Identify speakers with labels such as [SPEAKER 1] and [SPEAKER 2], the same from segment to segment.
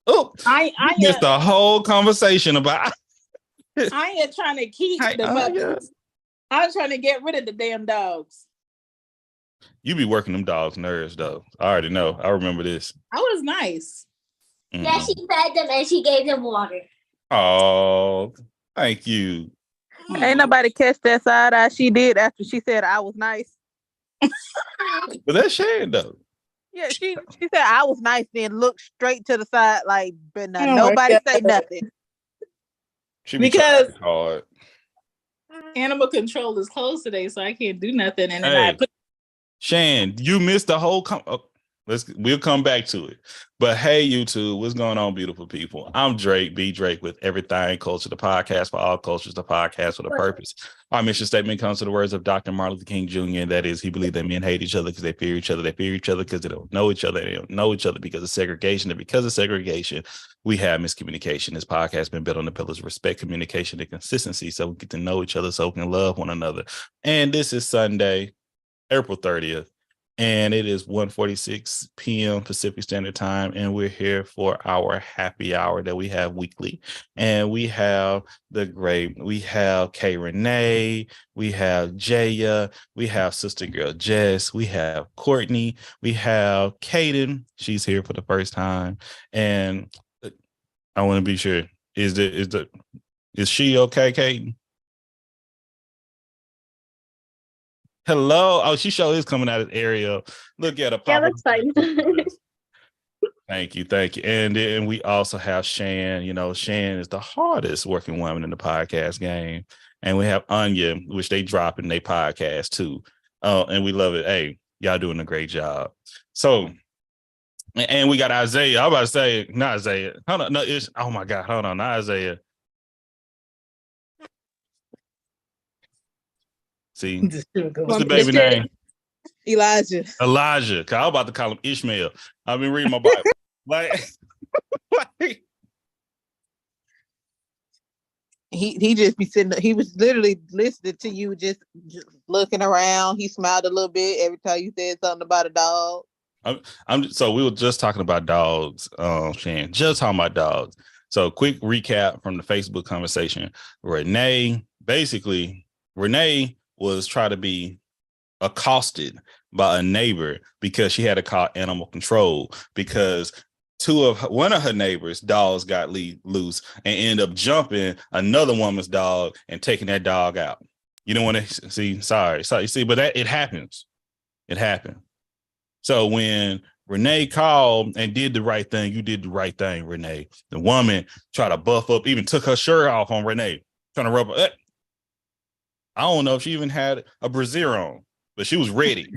[SPEAKER 1] Oh,
[SPEAKER 2] I
[SPEAKER 1] missed the whole conversation about.
[SPEAKER 2] I ain't trying to keep the puppies. I'm trying to get rid of the damn dogs.
[SPEAKER 1] You be working them dogs' nerves, though. I already know. I remember this.
[SPEAKER 2] I was nice.
[SPEAKER 3] Mm-hmm. Yeah, she fed them and she gave them water.
[SPEAKER 1] Oh, thank you.
[SPEAKER 4] Ain't nobody catch that side eye she did after she said I was nice.
[SPEAKER 1] But that's Shan, though.
[SPEAKER 4] Yeah, she said I was nice, then looked straight to the side like, but nobody say nothing.
[SPEAKER 2] Because hard. Animal control is closed today, so I can't do nothing. And then
[SPEAKER 1] Shan, you missed the whole we'll come back to it. But hey, YouTube, what's going on, beautiful people? I'm Drake, B Drake with Everything Culture, the podcast for all cultures, the podcast with a purpose. Our mission statement comes to the words of Dr. Martin Luther King Jr., and that is, he believed that men hate each other because they fear each other. They fear each other because they don't know each other. They don't know each other because of segregation. And because of segregation, we have miscommunication. This podcast has been built on the pillars of respect, communication, and consistency, so we get to know each other, so we can love one another. And this is Sunday, April 30th. And it is 1:46 p.m. Pacific Standard Time, and we're here for our happy hour that we have weekly. And we have we have Kay Renee, we have Jaya, we have Sister Girl Jess, we have Courtney, we have Kaden. She's here for the first time, and I want to be sure: is she okay, Kaden? Hello. Oh, she sure is coming out of the area. Look at her.
[SPEAKER 3] Yeah, that's fine.
[SPEAKER 1] Thank you. And then we also have Shan. You know, Shan is the hardest working woman in the podcast game. And we have Anya, which they drop in their podcast too. And we love it. Hey, y'all doing a great job. So, and we got Isaiah. I'm about to say, not Isaiah. Hold on. No, oh my God. Hold on. Not Isaiah. See, what's the baby name?
[SPEAKER 4] Elijah.
[SPEAKER 1] Cause I was about to call him Ishmael. I've been reading my Bible.
[SPEAKER 4] He just be sitting. He was literally listening to you, just looking around. He smiled a little bit every time you said something about a dog.
[SPEAKER 1] So we were just talking about dogs, Shan. Just talking about dogs. So quick recap from the Facebook conversation. Renee was trying to be accosted by a neighbor because she had to call animal control because one of her neighbors' dogs got loose and ended up jumping another woman's dog and taking that dog out. You don't want to see. Sorry. You see, but it happens. It happened. So when Renee called and did the right thing, you did the right thing, Renee. The woman tried to buff up, even took her shirt off on Renee, trying to rub her. I don't know if she even had a brassiere on, but she was ready.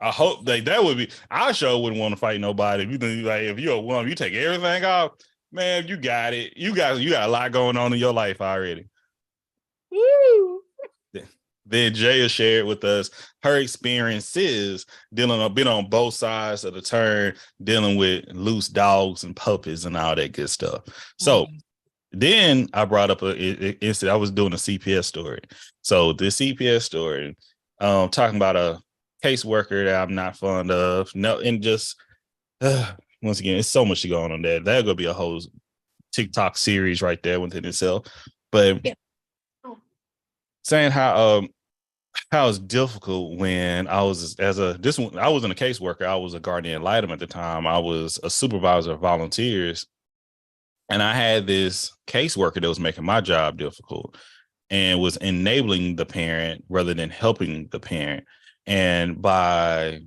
[SPEAKER 1] I hope that would be. I sure wouldn't want to fight nobody. If you're a woman, you take everything off, man. You got it. You got a lot going on in your life already. Woo. Then Jaya shared with us her experiences been on both sides of the turn, dealing with loose dogs and puppies and all that good stuff. So. Then I brought up an incident. I was doing a CPS story. So the CPS story, talking about a caseworker that I'm not fond of. No, and just once again, it's so much going on there. That'll go be a whole TikTok series right there within itself. But saying how it's difficult when I was I wasn't a caseworker. I was a guardian ad litem at the time. I was a supervisor of volunteers. And I had this caseworker that was making my job difficult and was enabling the parent rather than helping the parent. And by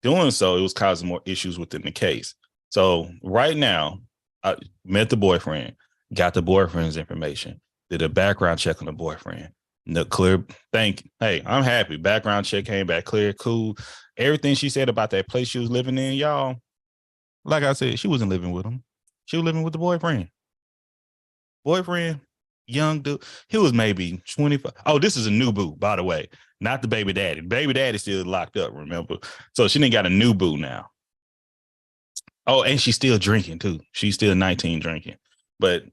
[SPEAKER 1] doing so, it was causing more issues within the case. So right now, I met the boyfriend, got the boyfriend's information, did a background check on the boyfriend. No clear. Hey, I'm happy. Background check came back clear, cool. Everything she said about that place she was living in, y'all, like I said, she wasn't living with him. She was living with the boyfriend. Young dude. He was maybe 25. Oh, this is a new boo, by the way. Not the baby daddy. Baby daddy still locked up, remember? So she didn't got a new boo now. Oh, and she's still drinking, too. She's still 19 drinking. But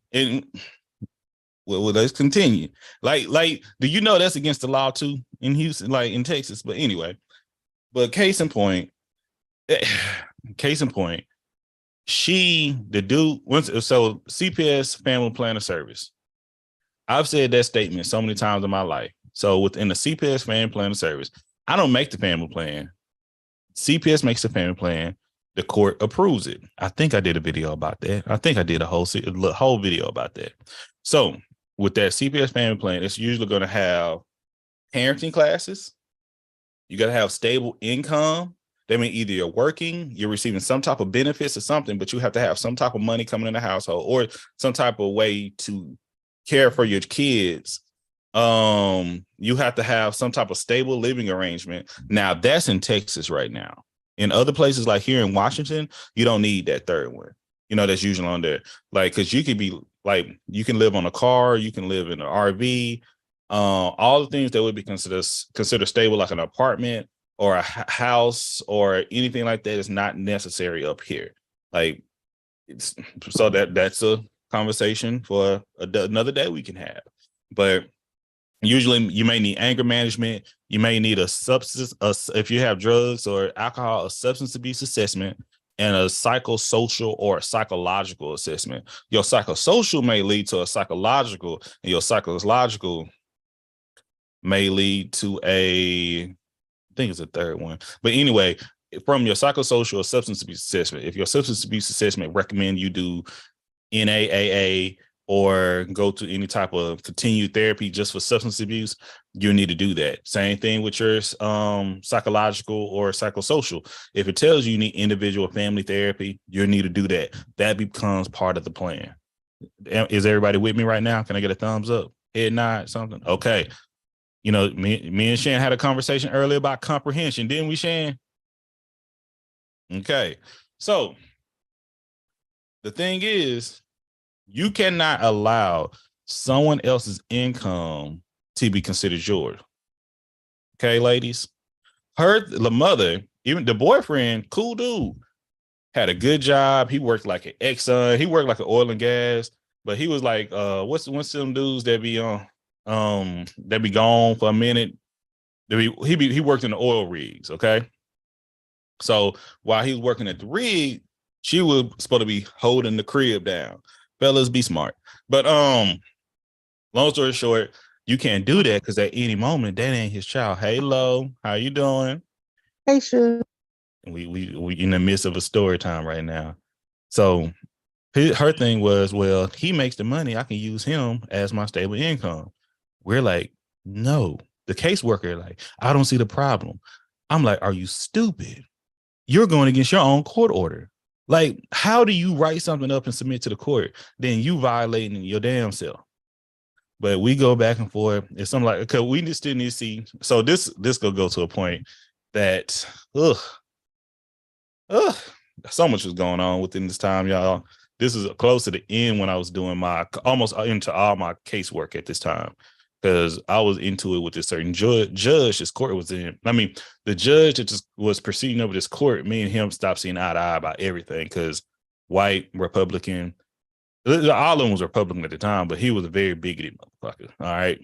[SPEAKER 1] let's continue. Like, do you know that's against the law, too, in Houston, like in Texas? But anyway, case in point, the dude, so CPS Family Planner Service. I've said that statement so many times in my life. So within the CPS Family Planner Service, I don't make the family plan. CPS makes the family plan. The court approves it. I think I did a video about that. I think I did a whole video about that. So with that CPS family plan, it's usually going to have parenting classes. You got to have stable income. That means either you're working, you're receiving some type of benefits or something, but you have to have some type of money coming in the household or some type of way to care for your kids. You have to have some type of stable living arrangement. Now that's in Texas right now. In other places like here in Washington, you don't need that third one. That's usually on there. Like, cause you could be like, you can live on a car, you can live in an RV, all the things that would be considered stable, like an apartment or a house or anything like that is not necessary up here. Like, so that's a conversation for another day we can have. But usually you may need anger management. You may need a substance, if you have drugs or alcohol, a substance abuse assessment and a psychosocial or a psychological assessment. Your psychosocial may lead to a psychological, and your psychological may lead to I think it's a third one. But anyway, from your psychosocial or substance abuse assessment, if your substance abuse assessment recommend you do NAAA or go to any type of continued therapy just for substance abuse, you need to do that. Same thing with your psychological or psychosocial. If it tells you need individual family therapy, you need to do that. That becomes part of the plan. Is everybody with me right now? Can I get a thumbs up? Head nod, something? Okay. Me and Shan had a conversation earlier about comprehension, didn't we, Shan? Okay. So the thing is, you cannot allow someone else's income to be considered yours. Okay, ladies? The mother, even the boyfriend, cool dude, had a good job. He worked like an Exxon. He worked like an oil and gas, but he was like, what's them dudes that be that be gone for a minute? He worked in the oil rigs, okay? So while he was working at the rig, she was supposed to be holding the crib down. Fellas, be smart. But long story short, you can't do that because at any moment that ain't his child. Hey, Lo, how you doing?
[SPEAKER 4] Hey, sure.
[SPEAKER 1] We in the midst of a story time right now. So her thing was, well, he makes the money. I can use him as my stable income. We're like, no. The caseworker, like, I don't see the problem. I'm like, are you stupid? You're going against your own court order. Like, how do you write something up and submit to the court? Then you violating your damn self. But we go back and forth. It's something like, okay, we just still need to see. So this could go to a point that, so much was going on within this time, y'all. This is close to the end when I was doing almost into all my casework at this time. Because I was into it with a certain judge this court was in. I mean, the judge that just was proceeding over this court, me and him stopped seeing eye to eye about everything because white, Republican, all of them was Republican at the time, but he was a very bigoted motherfucker. All right.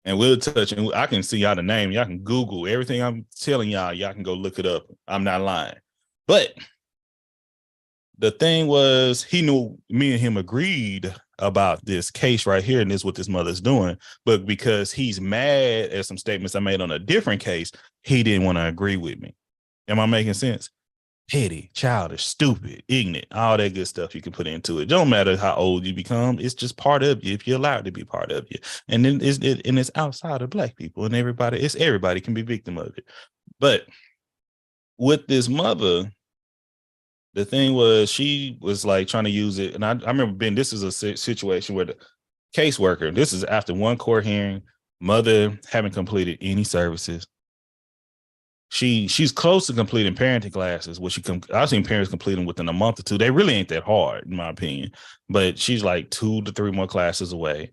[SPEAKER 1] And we'll touch, and I can see y'all the name. Y'all can Google everything I'm telling y'all. Y'all can go look it up. I'm not lying. But the thing was, he knew me and him agreed about this case right here, and this is what this mother's doing. But because he's mad at some statements I made on a different case, he didn't want to agree with me. Am I making sense? Petty, childish, stupid, ignorant, all that good stuff you can put into it. Don't matter how old you become, it's just part of you if you're allowed to be part of you. And then it's outside of Black people, and everybody can be victim of it. But with this mother, the thing was, she was like trying to use it. And I remember this is a situation where the caseworker, this is after one court hearing, mother haven't completed any services. She's close to completing parenting classes, which I've seen parents complete them within a month or two. They really ain't that hard, in my opinion. But she's like 2 to 3 more classes away.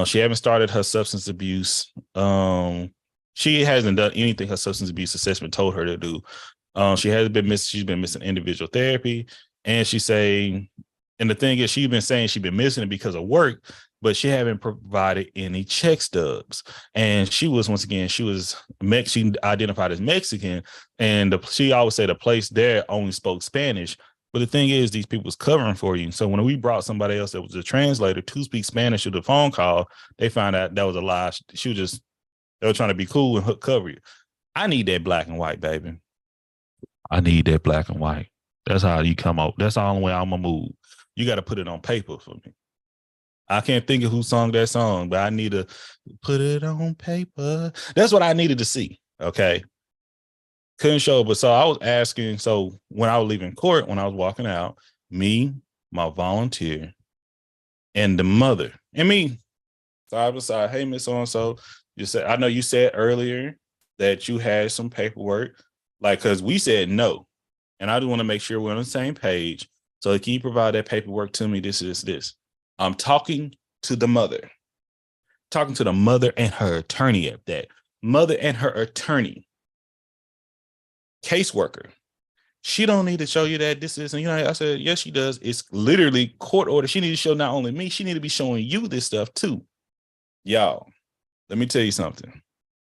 [SPEAKER 1] She haven't started her substance abuse. She hasn't done anything her substance abuse assessment told her to do. She's been missing individual therapy, and and the thing is, she's been saying she's been missing it because of work, but she haven't provided any check stubs. And she identified as Mexican, and she always said the place there only spoke Spanish. But the thing is, these people was covering for you. So when we brought somebody else that was a translator to speak Spanish to the phone call, they found out that was a lie. They were trying to be cool and cover you. I need that black and white, baby. I need that black and white. That's how you come out. That's the only way I'm gonna move. You got to put it on paper for me. I can't think of who sung that song, but I need to put it on paper. That's what I needed to see. Okay. Couldn't show, but so I was asking. So when I was leaving court, when I was walking out, me, my volunteer, and the mother, and me, side by side. Hey, Miss So-and-so, you said, I know you said earlier that you had some paperwork, like, because we said no. And I just want to make sure we're on the same page. So can you provide that paperwork to me? This. I'm talking to the mother and her attorney at that. Mother and her attorney. Caseworker. She don't need to show you that this is, and I said, yes, she does. It's literally court order. She need to show not only me, she need to be showing you this stuff too. Y'all, let me tell you something.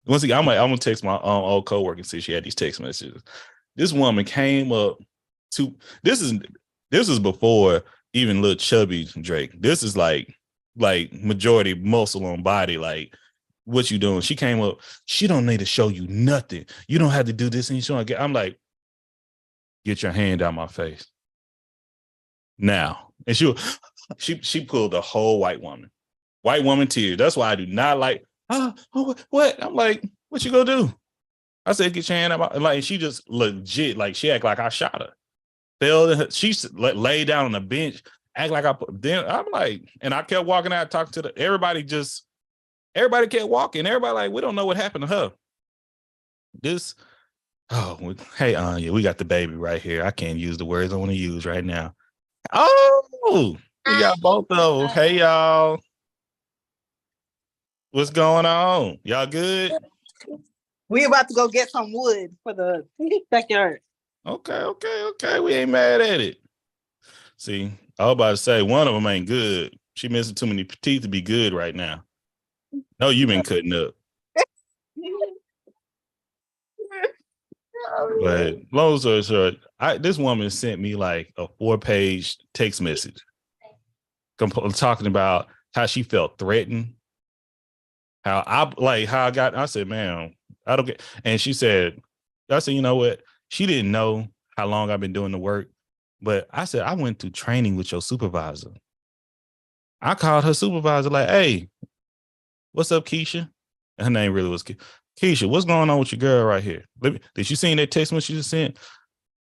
[SPEAKER 1] Once again, I'm gonna text my old coworker and see if she had these text messages. This woman came up to this is before even little chubby Drake. This is like majority muscle on body, like what you doing? She came up, she don't need to show you nothing. You don't have to do this and you don't get. I'm like, get your hand out my face. Now. And she pulled the whole white woman tears. That's why I do not like, what? I'm like, what you gonna do? I said, get your hand out my, like, she just legit, like she act like I shot her. She lay down on the bench, act like then I'm like, and I kept walking out, talking to everybody kept walking. Everybody like, we don't know what happened to her. Hey, Anya, we got the baby right here. I can't use the words I want to use right now. Oh, we got both of them. Hey, y'all. What's going on? Y'all good?
[SPEAKER 5] We about to go get some wood for the backyard.
[SPEAKER 1] Okay. We ain't mad at it. See, I was about to say one of them ain't good. She missing too many teeth to be good right now. No, you've been cutting up. But long story short, this woman sent me like a 4-page text message talking about how she felt threatened. I said, man, I don't get, and she said, I said, you know what? She didn't know how long I've been doing the work, but I said, I went through training with your supervisor. I called her supervisor like, hey, what's up, Keisha? And her name really was Keisha. What's going on with your girl right here? Did you see that text message you sent?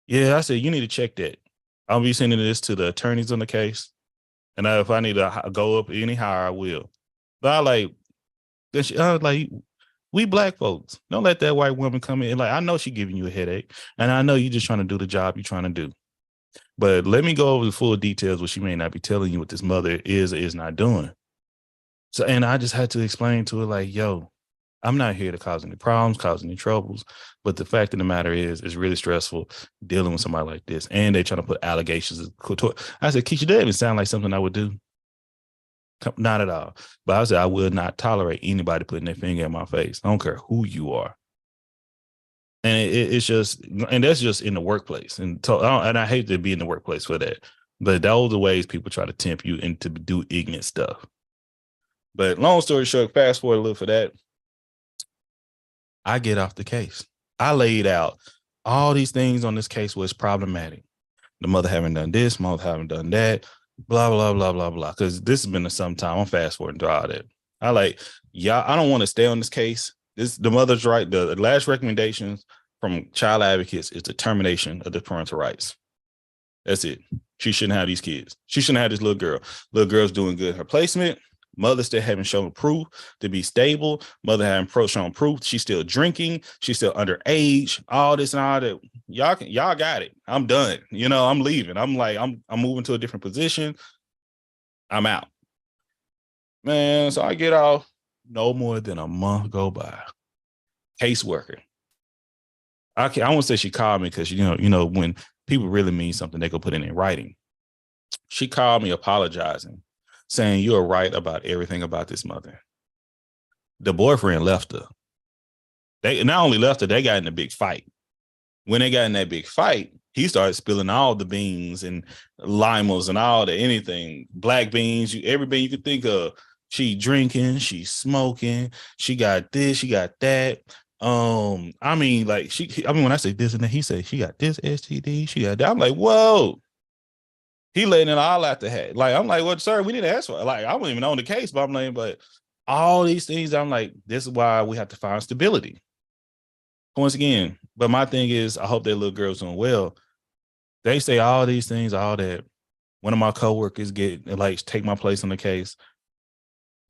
[SPEAKER 1] Yeah, I said, you need to check that. I'll be sending this to the attorneys on the case. And if I need to go up any higher, I will. But I was like, we black folks, don't let that white woman come in. Like, I know she's giving you a headache, and I know you're just trying to do the job you're trying to do. But let me go over the full details, what she may not be telling you what this mother is or is not doing. So, and I just had to explain to her, like, yo, I'm not here to cause any problems, cause any troubles. But the fact of the matter is, it's really stressful dealing with somebody like this. And they trying to put allegations. I said, Keisha, that doesn't sound like something I would do. Not at all. But I said, I will not tolerate anybody putting their finger in my face. I don't care who you are. And it's just, and that's just in the workplace. And I hate to be in the workplace for that. But those are the ways people try to tempt you into do ignorant stuff. But long story short, fast forward a little for that. I get off the case. I laid out all these things on this case was problematic. The mother haven't done this, mother haven't done that, blah, blah, blah, blah, blah. Because this has been some time. I'm fast forwarding through all that. I don't want to stay on this case. The mother's right. The last recommendations from child advocates is the termination of the parental rights. That's it. She shouldn't have these kids. She shouldn't have this little girl. Little girl's doing good in her placement. Mother still haven't shown proof to be stable. Mother haven't shown proof. She's still drinking. She's still underage. All this and all that. Y'all got it. I'm done. I'm leaving. I'm moving to a different position. I'm out. Man, so I get off. No more than a month go by. Caseworker. I won't say she called me because when people really mean something, they go put it in writing. She called me apologizing, saying you're right about everything about this mother. The boyfriend left her. They not only left her, they got in a big fight. When they got in that big fight, he started spilling all the beans and limos and all the anything, black beans, every bean you could think of. She drinking, she smoking, she got this, she got that. I mean, like when I say this and then he said she got this STD, she got that. I'm like, whoa. He letting it all out the hat. Like, I'm like, well, sir, we didn't ask for it. Like, I wasn't even on the case, but I'm like, but all these things, I'm like, this is why we have to find stability. Once again, but my thing is, I hope that little girl's doing well. They say all these things, all that. One of my coworkers take my place on the case.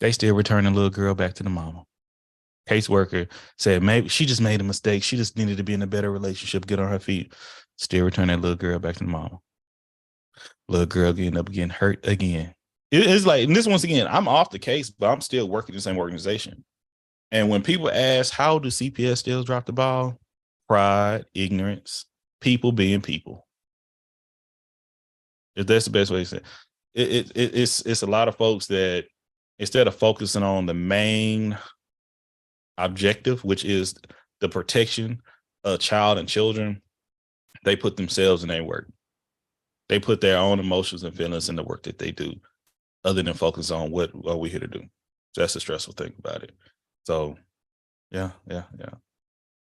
[SPEAKER 1] They still return the little girl back to the mama. Caseworker said maybe she just made a mistake. She just needed to be in a better relationship, get on her feet. Still return that little girl back to the mama. Little girl getting hurt again. It's like, and this once again, I'm off the case, but I'm still working in the same organization. And when people ask, how do CPS still drop the ball? Pride, ignorance, people being people. If that's the best way to say it. It's a lot of folks that instead of focusing on the main objective, which is the protection of child and children, they put themselves in their work. They put their own emotions and feelings in the work that they do, other than focus on what are we here to do. So that's the stressful thing about it. So, yeah.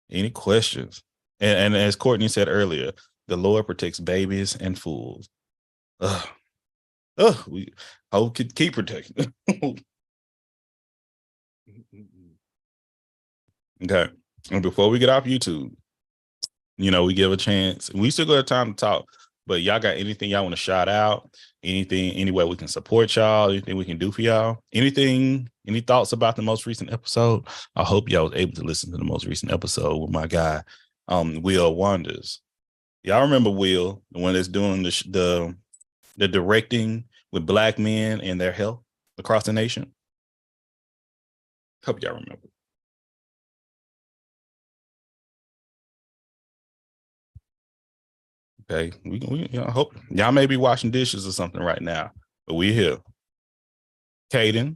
[SPEAKER 1] Any questions? And as Courtney said earlier, the Lord protects babies and fools. We hope could keep protecting. Okay. And before we get off YouTube, we give a chance. We still got time to talk, but y'all got anything y'all want to shout out? Anything, any way we can support y'all? Anything we can do for y'all? Anything, any thoughts about the most recent episode? I hope y'all was able to listen to the most recent episode with my guy, Will Wonders. Y'all remember Will, the one that's doing the directing with Black men and their health across the nation? Hope y'all remember. Okay, we hope y'all may be washing dishes or something right now, but we're here. Caden,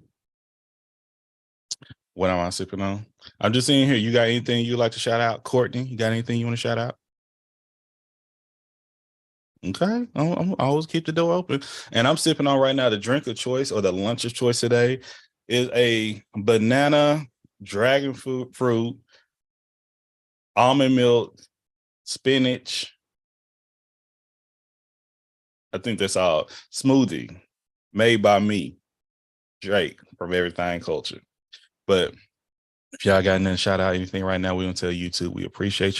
[SPEAKER 1] what am I sipping on? I'm just seeing here. You got anything you'd like to shout out? Courtney, you got anything you want to shout out? Okay, I'm always keep the door open. And I'm sipping on right now the drink of choice or the lunch of choice today is a banana dragon fruit, almond milk, spinach. I think that's all. Smoothie made by me, Drake from Everything Culture. But if y'all got nothing to shout out anything right now, we gonna tell YouTube we appreciate y'all.